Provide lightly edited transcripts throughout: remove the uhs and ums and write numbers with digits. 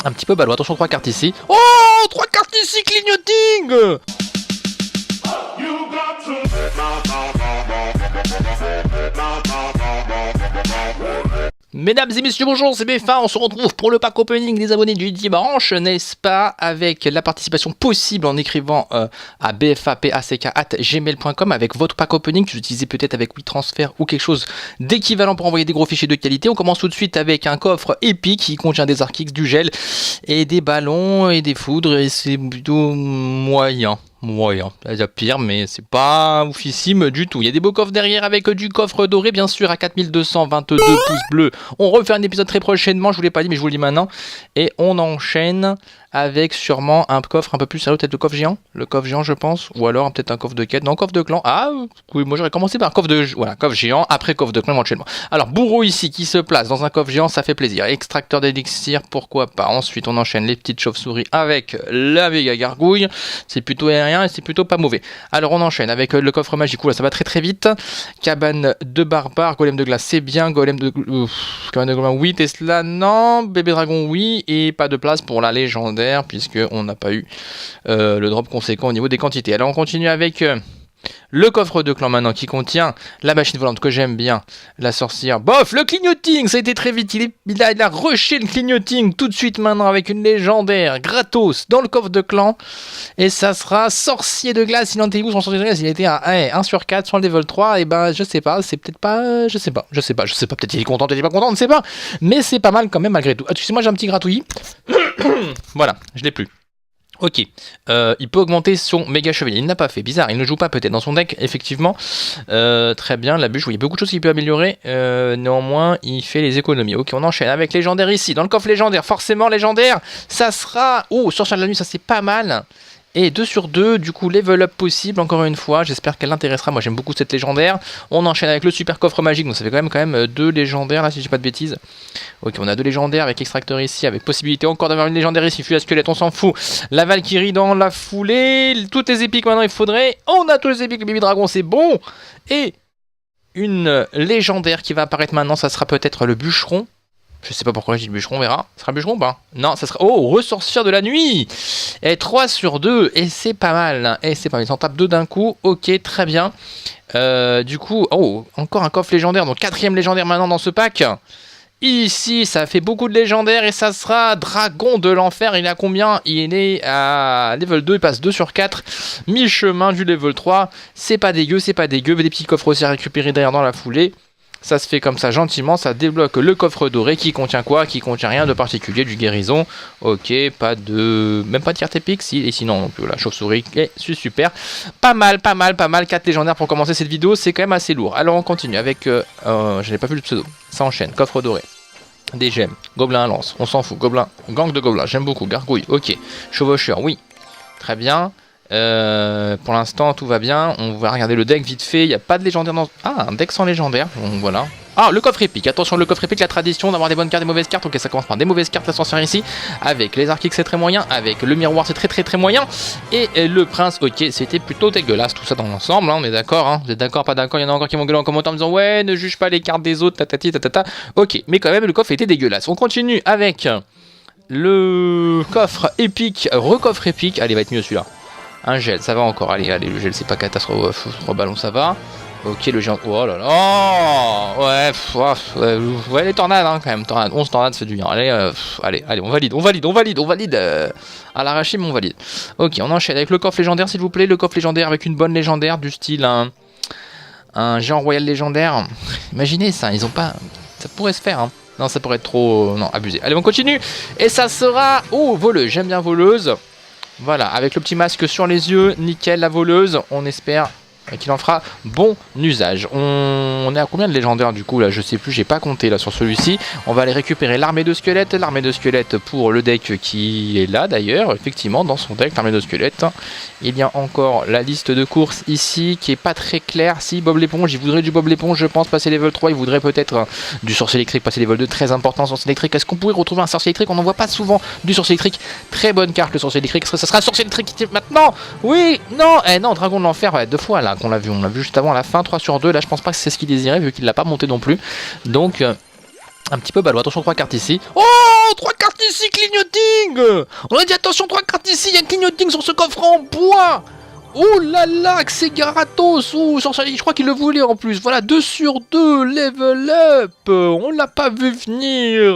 Un petit peu ballot, attention 3 cartes ici. Oh 3 cartes ici, clignoting. Mesdames et messieurs, bonjour, c'est BFA, on se retrouve pour le pack opening des abonnés du dimanche, n'est-ce pas, avec la participation possible en écrivant à bfapack@gmail.com avec votre pack opening que vous utilisez peut-être avec WeTransfer ou quelque chose d'équivalent pour envoyer des gros fichiers de qualité. On commence tout de suite avec un coffre épique qui contient des Archix, du gel et des ballons et des foudres et c'est plutôt moyen. Moyen, il y a pire, mais c'est pas oufissime du tout. Il y a des beaux coffres derrière avec du coffre doré, bien sûr, à 4222 pouces bleus. On refait un épisode très prochainement, je vous l'ai pas dit, mais je vous le dis maintenant. Et on enchaîne avec sûrement un coffre un peu plus sérieux, peut-être le coffre géant, je pense, ou alors peut-être un coffre de quête, non, coffre de clan. Ah, oui, moi j'aurais commencé par un coffre de, voilà, coffre géant, après coffre de clan éventuellement. Alors, bourreau ici qui se place dans un coffre géant, ça fait plaisir. Extracteur d'élixir, pourquoi pas. Ensuite, on enchaîne les petites chauves-souris avec la méga gargouille. C'est plutôt aérien et c'est plutôt pas mauvais. Alors, on enchaîne avec le coffre magique. Là, ça va très très vite. Cabane de barbare, golem de glace, c'est bien. Golem de glace, oui. Tesla, non. Bébé dragon, oui. Et pas de place pour la légendaire, puisque on n'a pas eu le drop conséquent au niveau des quantités. Alors on continue avec le coffre de clan maintenant qui contient la machine volante que j'aime bien, la sorcière, bof, le clignoting, ça a été très vite, il a rushé le clignoting tout de suite maintenant avec une légendaire gratos dans le coffre de clan, et ça sera sorcier de glace. Il en était où son sorcier de glace? Il était à 1 sur 4 sur le level 3, et ben je sais pas, c'est peut-être pas, je sais pas, peut-être il est content, peut-être il est pas content, on ne sait pas, mais c'est pas mal quand même malgré tout. Excusez-moi, j'ai un petit gratouillis. Voilà, je l'ai plus. Ok, il peut augmenter son méga chevalier, il n'a pas fait, bizarre, il ne joue pas peut-être dans son deck, effectivement, très bien, la bûche, oui, il y a beaucoup de choses qu'il peut améliorer, néanmoins, il fait les économies. Ok, on enchaîne avec légendaire ici, dans le coffre légendaire, forcément légendaire, ça sera, oh, sorcière de la nuit, ça c'est pas mal. Et 2 sur 2, du coup, level up possible, encore une fois, j'espère qu'elle l'intéressera, moi j'aime beaucoup cette légendaire. On enchaîne avec le super coffre magique, donc ça fait quand même 2 légendaires, là, si je dis pas de bêtises. Ok, on a 2 légendaires avec extracteur ici, avec possibilité encore d'avoir une légendaire ici, fusil à squelette, on s'en fout. La Valkyrie dans la foulée, toutes les épiques maintenant il faudrait. On a tous les épiques, le bébé dragon, c'est bon. Et une légendaire qui va apparaître maintenant, ça sera peut-être le bûcheron. Je sais pas pourquoi j'ai dit bûcheron, on verra. Ça sera bûcheron ou pas? Non, ça sera... Oh, ressorcière de la nuit. Et 3 sur 2, et c'est pas mal. Et c'est pas mal, ils en tapent 2 d'un coup. Ok, très bien. Du coup, oh, encore un coffre légendaire. Donc 4ème légendaire maintenant dans ce pack. Ici, ça fait beaucoup de légendaires et ça sera Dragon de l'Enfer. Il est à combien? Il est à level 2, il passe 2 sur 4. Mi-chemin du level 3. C'est pas dégueu, c'est pas dégueu. Des petits coffres aussi à récupérer derrière dans la foulée. Ça se fait comme ça gentiment, ça débloque le coffre doré qui contient quoi? Qui contient rien de particulier, du guérison. Ok, pas de... même pas de carte épique, si, et sinon non plus, la chauve-souris, et c'est super. Pas mal, 4 légendaires pour commencer cette vidéo, c'est quand même assez lourd. Alors on continue avec, je n'ai pas vu le pseudo, ça enchaîne, coffre doré. Des gemmes, gobelin à lance, on s'en fout, gobelin, gang de gobelins, j'aime beaucoup, gargouille, ok. Chevaucheur, oui, très bien. Pour l'instant tout va bien, on va regarder le deck vite fait, il n'y a pas de légendaire dans... Ah, un deck sans légendaire, donc voilà. Ah, le coffre épique, attention, le coffre épique, la tradition d'avoir des bonnes cartes, des mauvaises cartes. Ok, ça commence par des mauvaises cartes, la sorcière ici, avec les Archix c'est très moyen, avec le miroir c'est très moyen, et le prince, ok, c'était plutôt dégueulasse tout ça dans l'ensemble, hein, on est d'accord, hein, vous êtes d'accord, pas d'accord, il y en a encore qui vont gueuler en commentaire en disant ouais, ne juge pas les cartes des autres, tatati tatata, ok, mais quand même le coffre était dégueulasse. On continue avec le coffre épique, recoffre épique, allez, va être mieux celui-là. Un gel, ça va encore, allez, le gel c'est pas catastrophe, 3 ballons ça va. Ok, le géant, oh là là, ouais, les tornades hein, quand même, 11 tornades c'est du bien, allez, on valide, à l'arraché mais on valide. Ok, on enchaîne avec le coffre légendaire s'il vous plaît, le coffre légendaire avec une bonne légendaire du style un géant royal légendaire, imaginez ça, ils ont pas, ça pourrait se faire hein. Non, ça pourrait être trop, non, abusé. Allez, on continue, et ça sera, oh, voleuse, j'aime bien voleuse. Voilà, avec le petit masque sur les yeux, nickel la voleuse, on espère qu'il en fera bon usage. On est à combien de légendaires du coup là? Je sais plus, j'ai pas compté là sur celui-ci. On va aller récupérer l'armée de squelettes pour le deck qui est là d'ailleurs, effectivement dans son deck, l'armée de squelettes. Il y a encore la liste de courses ici qui est pas très claire. Si Bob l'éponge, il voudrait du Bob l'éponge, je pense, passer level 3, il voudrait peut-être du sorcier électrique, passer level 2, très important sorcier électrique. Est-ce qu'on pourrait retrouver un sorcier électrique? On n'en voit pas souvent du sorcier électrique. Très bonne carte le sorcier électrique, ça sera sorcier électrique maintenant. Oui, non, non, dragon de l'enfer, ouais, 2 fois là qu'on l'a vu, on l'a vu juste avant à la fin, 3 sur 2, là je pense pas que c'est ce qu'il désirait vu qu'il l'a pas monté non plus. Donc Un petit peu ballot. Attention, 3 cartes ici. Oh, 3 cartes ici, clignoting. On a dit attention, 3 cartes ici, il y a clignoting sur ce coffre en bois. Oh là là, que c'est Garatos. Oh, je crois qu'il le voulait en plus. Voilà, 2 sur 2, level up. On l'a pas vu venir.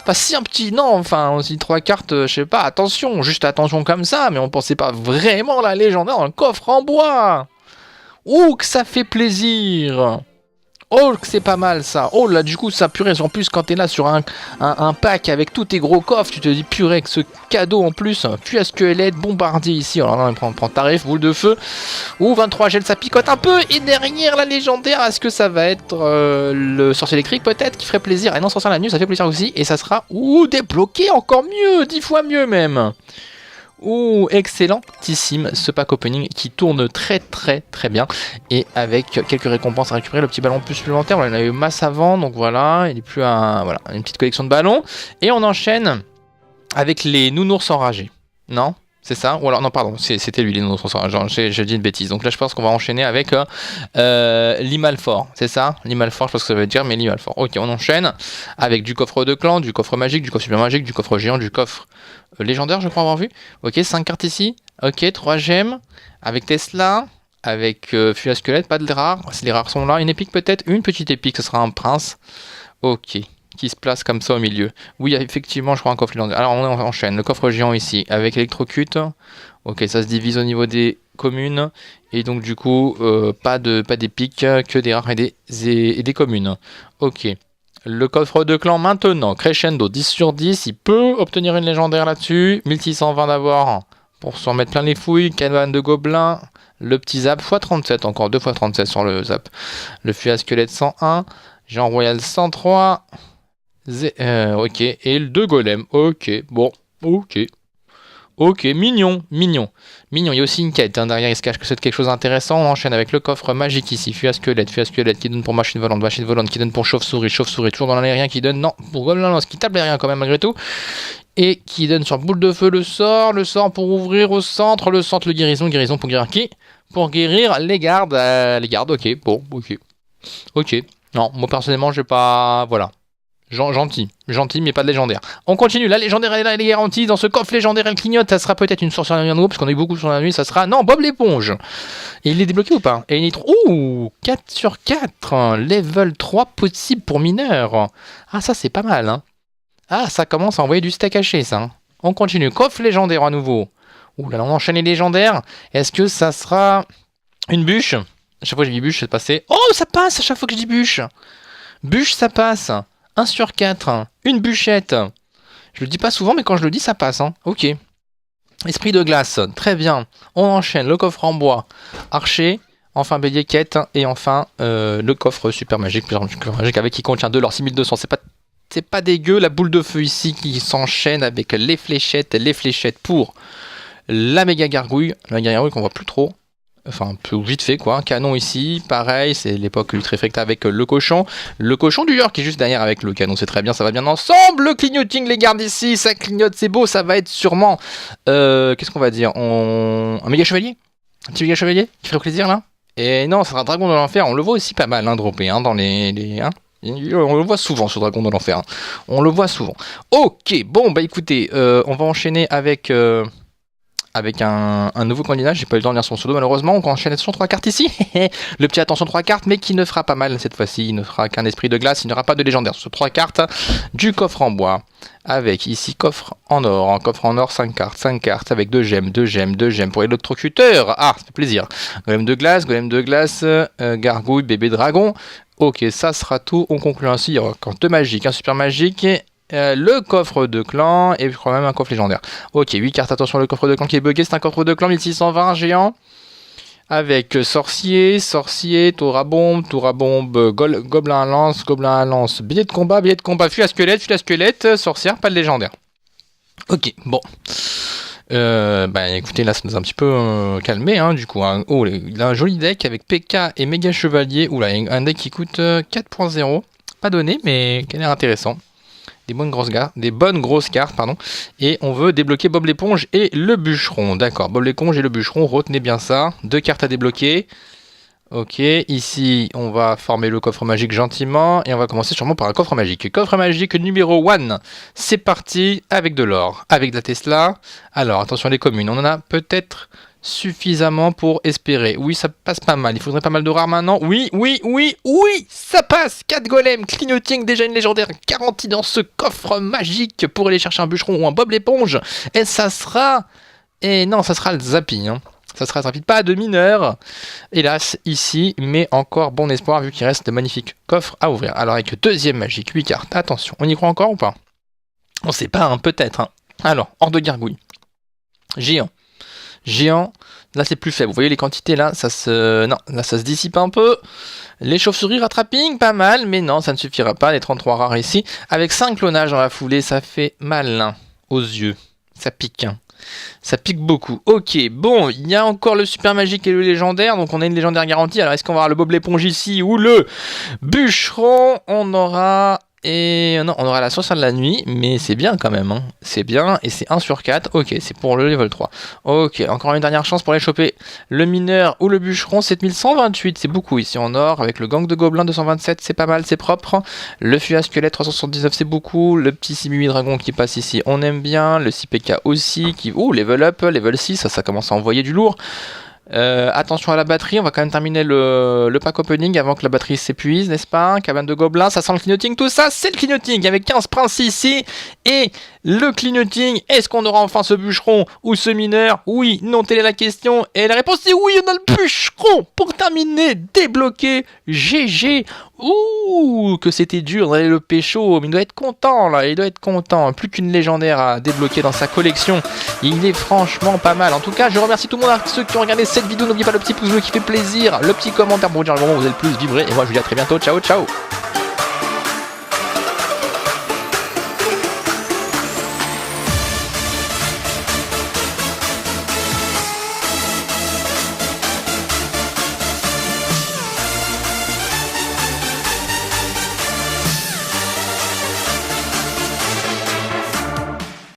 Enfin, si un petit... Non, enfin, aussi 3 cartes, je sais pas, attention, juste attention comme ça, mais on pensait pas vraiment la légendaire dans le coffre en bois. Oh, que ça fait plaisir. Oh, que c'est pas mal ça. Oh là, du coup, ça purée. En plus, quand t'es là sur un pack avec tous tes gros coffres, tu te dis purée, avec ce cadeau en plus. Puis à squelette, bombardier ici. Alors là, on prend tarif, boule de feu. Ouh, 23 gel, ça picote un peu. Et derrière la légendaire, est-ce que ça va être le sorcier électrique peut-être qui ferait plaisir? Et non, sorcier la nuit, ça fait plaisir aussi. Et ça sera, ouh, débloqué encore mieux. 10 fois mieux même. Ouh, excellentissime ce pack opening qui tourne très bien et avec quelques récompenses à récupérer. Le petit ballon plus supplémentaire, on en a eu masse avant, donc voilà, il est plus à voilà, une petite collection de ballons. Et on enchaîne avec les nounours enragés. Non? C'est ça? Ou alors, non, pardon, c'était lui, les nounours enragés, j'ai dit une bêtise. Donc là, je pense qu'on va enchaîner avec l'Imalfort, c'est ça? L'Imalfort, je pense que ça veut dire, mais l'Imalfort. Ok, on enchaîne avec du coffre de clan, du coffre magique, du coffre super magique, du coffre géant, du coffre légendaire, je crois avoir vu. Ok, 5 cartes ici. Ok, 3 gemmes. Avec Tesla. Avec Fusil à squelette, pas de rares. Les rares sont là. Une épique peut-être. Une petite épique, ce sera un prince. Ok. Qui se place comme ça au milieu. Oui, effectivement, je crois un coffre légendaire. Alors, on enchaîne. Le coffre géant ici. Avec électrocute. Ok, ça se divise au niveau des communes. Et donc, du coup, pas d'épique. Que des rares et des communes. Ok. Le coffre de clan maintenant, crescendo 10 sur 10, il peut obtenir une légendaire là-dessus, 1620 d'abord pour s'en mettre plein les fouilles, cabane de gobelins, le petit zap x37, encore 2 x 37 sur le zap, le fusil à squelette 101, Jean Royal 103, ok, et le 2 golem, ok, bon, ok. Ok, mignon. Il y a aussi une quête, hein, derrière il se cache que c'est quelque chose d'intéressant. On enchaîne avec le coffre magique ici, fusil à squelette qui donne pour machine volante, qui donne pour chauve-souris, toujours dans l'aérien, qui donne, non, pour gobelin, ce qui tape l'aérien quand même malgré tout. Et qui donne sur boule de feu le sort pour ouvrir au centre, le guérison pour guérir qui? Pour guérir les gardes, ok, bon, ok. Non, moi personnellement, j'ai pas, voilà. Gentil, mais pas de légendaire. On continue, la légendaire elle est garantie. Dans ce coffre légendaire, elle clignote. Ça sera peut-être une sorcière de nuit, parce qu'on a eu beaucoup sur la nuit. Ça sera, non, Bob l'éponge. Et il est débloqué ou pas? Et il est ouh, 4 sur 4. Level 3 possible pour mineur. Ah, ça c'est pas mal, hein. Ah, ça commence à envoyer du steak haché, ça. Hein. On continue, coffre légendaire à nouveau. Ouh là, on enchaîne les légendaires. Est-ce que ça sera une bûche? À chaque fois que je dis bûche, c'est passé. Oh, ça passe à chaque fois que je dis bûche. Bûche, ça passe. 1 sur 4, une bûchette. Je le dis pas souvent, mais quand je le dis, ça passe. Hein. Ok. Esprit de glace, très bien. On enchaîne le coffre en bois, archer, enfin bélier quête, et enfin le coffre super magique avec qui contient de l'or 6200. C'est pas dégueu. La boule de feu ici qui s'enchaîne avec les fléchettes pour la méga gargouille. La méga gargouille qu'on voit plus trop. Enfin, plus vite fait quoi. Canon ici, pareil, c'est l'époque ultra effecta avec le cochon. Le cochon du York qui est juste derrière avec le canon, c'est très bien, ça va bien ensemble. Le clignoting, les gardes ici, ça clignote, c'est beau, ça va être sûrement. Qu'est-ce qu'on va dire? Un méga chevalier? Un petit méga chevalier qui ferait plaisir là? Et non, c'est un dragon de l'enfer, on le voit aussi pas mal, hein, droppé, hein, dans les hein. On le voit souvent ce dragon de l'enfer. Hein. On le voit souvent. Ok, bon, bah écoutez, on va enchaîner avec un nouveau candidat, j'ai pas eu le temps de lire son pseudo malheureusement, on enchaîne sur 3 cartes ici, le petit attention 3 cartes, mais qui ne fera pas mal cette fois-ci, il ne fera qu'un esprit de glace, il n'y aura pas de légendaire sur 3 cartes, du coffre en bois, avec ici coffre en or 5 cartes, avec 2 gemmes pour l'électrocuteur, ah, ça fait plaisir, golem de glace, gargouille, bébé dragon, ok, ça sera tout, on conclut ainsi, il y aura encore 2 magiques, un super magique, le coffre de clan et quand même un coffre légendaire. Ok, 8 cartes, attention, le coffre de clan qui est bugué, c'est un coffre de clan 1620 géant. Avec sorcier, tour-à-bombe, gobelin à lance, billet de combat, fusil à squelette, sorcière, pas de légendaire. Ok, bon. Bah écoutez, là ça nous a un petit peu calmé, hein, du coup. Hein. Oh, il a un joli deck avec PK et méga chevalier. Oula, un deck qui coûte 4.0. Pas donné, mais qui a l'air intéressant. Des bonnes grosses cartes, pardon. Et on veut débloquer Bob l'éponge et le bûcheron. D'accord, Bob l'éponge et le bûcheron, retenez bien ça. 2 cartes à débloquer. Ok, ici on va former le coffre magique gentiment et on va commencer sûrement par un coffre magique. Coffre magique numéro 1, c'est parti avec de l'or, avec de la Tesla. Alors attention les communes, on en a peut-être suffisamment pour espérer. Oui, ça passe pas mal, il faudrait pas mal de rares maintenant. Oui, oui, oui, oui, ça passe. 4 golems, clignoting, déjà une légendaire garantie dans ce coffre magique pour aller chercher un bûcheron ou un Bob l'éponge. Et ça sera... Et non, ça sera le Zappy, hein. Ça sera rapide, pas de mineur, hélas, ici, mais encore bon espoir vu qu'il reste de magnifiques coffres à ouvrir. Alors avec deuxième magique, 8 cartes, attention, on y croit encore ou pas? On sait pas, hein, peut-être. Hein. Alors, hors de gargouille. Géant. Géant, là c'est plus faible. Vous voyez les quantités là, non, là ça se dissipe un peu. Les chauves-souris rattraping, pas mal, mais non, ça ne suffira pas, les 33 rares ici. Avec 5 clonages dans la foulée, ça fait mal hein, aux yeux. Ça pique. Hein. Ça pique beaucoup. Ok, bon, il y a encore le super magique et le légendaire. Donc on a une légendaire garantie. Alors est-ce qu'on va avoir le Bob l'éponge ici ou le bûcheron? On aura... Et non, on aura la sorcière de la nuit, mais c'est bien quand même. Hein. C'est bien et c'est 1 sur 4. Ok, c'est pour le level 3. Ok, encore une dernière chance pour aller choper le mineur ou le bûcheron. 7128, c'est beaucoup ici en or. Avec le gang de gobelins 227, c'est pas mal, c'est propre. Le fuyard squelette 379, c'est beaucoup. Le petit Simui dragon qui passe ici, on aime bien. Le 6PK aussi. Qui... Ouh, level up, level 6, ça commence à envoyer du lourd. Attention à la batterie, on va quand même terminer le pack opening avant que la batterie s'épuise, n'est-ce pas? Cabane de gobelins, ça sent le clignoting, tout ça, c'est le clignoting avec 15 princes ici. Et le clignoting, est-ce qu'on aura enfin ce bûcheron ou ce mineur? Oui, non, telle est la question. Et la réponse est oui, on a le bûcheron pour terminer, débloqué, GG. Ouh, que c'était dur d'aller le pécho, mais il doit être content là, il doit être content. Plus qu'une légendaire à débloquer dans sa collection, il est franchement pas mal. En tout cas, je remercie tout le monde, ceux qui ont regardé cette vidéo. N'oubliez pas le petit pouce bleu qui fait plaisir, le petit commentaire pour dire le moment où vous avez le plus vibré. Et moi, je vous dis à très bientôt. Ciao, ciao.